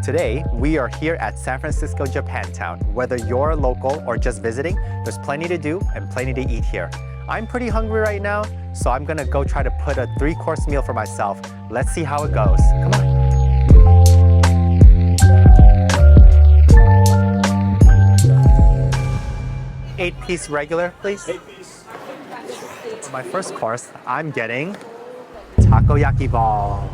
Today, we are here at San Francisco Japantown. Whether you're a local or just visiting, there's plenty to do and plenty to eat here. I'm pretty hungry right now, so I'm gonna go try to put a 3-course meal for myself. Let's see how it goes. Come on. 8-piece regular, please. 8-piece. For my first course, I'm getting takoyaki ball.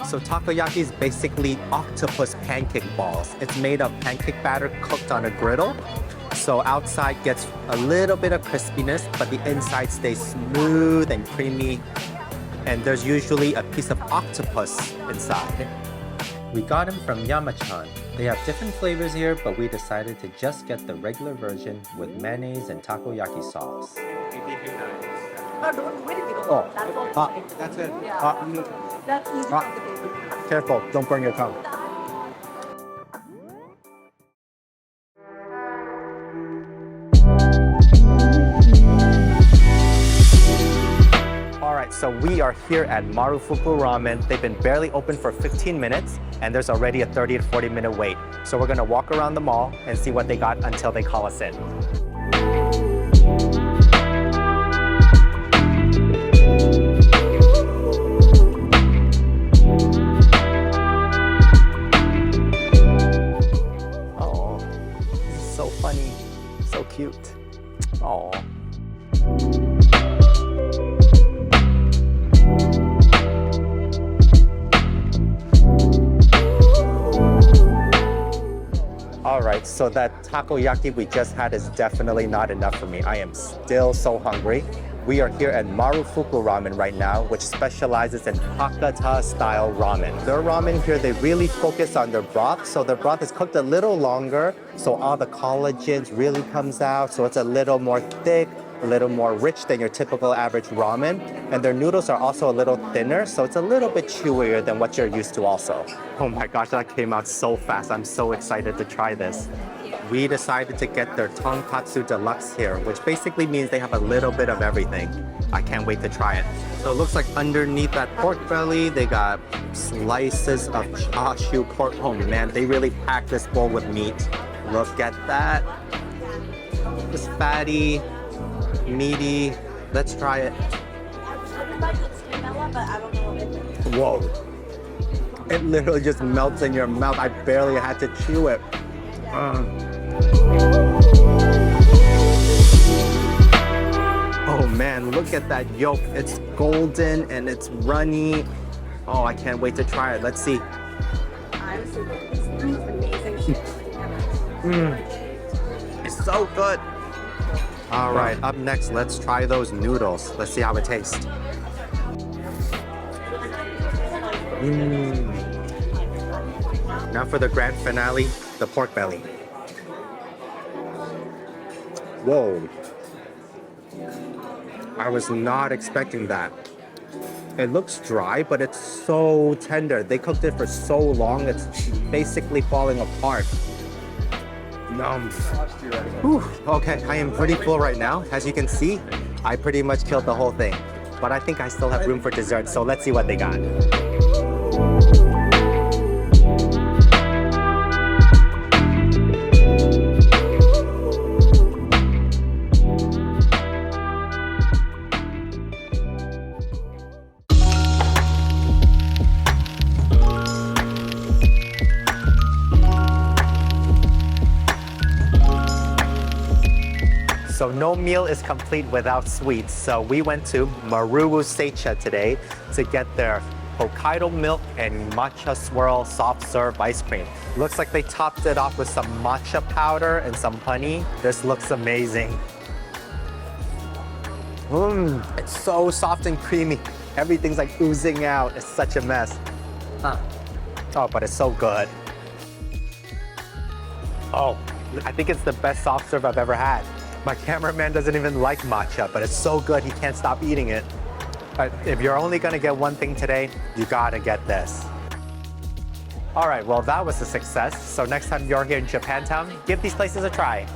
So takoyaki is basically octopus pancake balls. It's made of pancake batter cooked on a griddle. So outside gets a little bit of crispiness, but the inside stays smooth and creamy. And there's usually a piece of octopus inside. We got them from Yamachan. They have different flavors here, but we decided to just get the regular version with mayonnaise and takoyaki sauce. Oh, that's it. Careful, don't burn your tongue. Alright, so we are here at Marufuku Ramen. They've been barely open for 15 minutes and there's already a 30 to 40 minute wait. So we're gonna walk around the mall and see what they got until they call us in. So cute. Aww. Alright, so that takoyaki we just had is definitely not enough for me. I am still so hungry. We are here at Marufuku Ramen right now, which specializes in Hakata style ramen. Their ramen here, they really focus on their broth. So their broth is cooked a little longer, so all the collagens really comes out. So it's a little more thick, a little more rich than your typical average ramen. And their noodles are also a little thinner, so it's a little bit chewier than what you're used to also. Oh my gosh, that came out so fast. I'm so excited to try this. We decided to get their Tonkatsu Deluxe here, which basically means they have a little bit of everything. I can't wait to try it. So it looks like underneath that pork belly, they got slices of chashu pork. Oh man, they really packed this bowl with meat. Look at that. It's fatty, meaty. Let's try it. Whoa. It literally just melts in your mouth. I barely had to chew it. Oh man, look at that yolk. It's golden and it's runny. Oh, I can't wait to try it. Let's see. Honestly, this is amazing. It's so good. All right, up next, let's try those noodles. Let's see how it tastes. Now for the grand finale, the pork belly. Whoa. I was not expecting that. It looks dry, but it's so tender. They cooked it for so long, it's basically falling apart. Nom. Whew. Okay, I am pretty full right now. As you can see, I pretty much killed the whole thing. But I think I still have room for dessert, so let's see what they got. So no meal is complete without sweets. So we went to Maruwu Seicha today to get their Hokkaido Milk and Matcha Swirl soft serve ice cream. Looks like they topped it off with some matcha powder and some honey. This looks amazing. It's so soft and creamy. Everything's like oozing out. It's such a mess. Oh, but it's so good. Oh, I think it's the best soft serve I've ever had. My cameraman doesn't even like matcha, but it's so good he can't stop eating it. But if you're only gonna get one thing today, you gotta get this. All right, well, that was a success. So next time you're here in Japantown, give these places a try.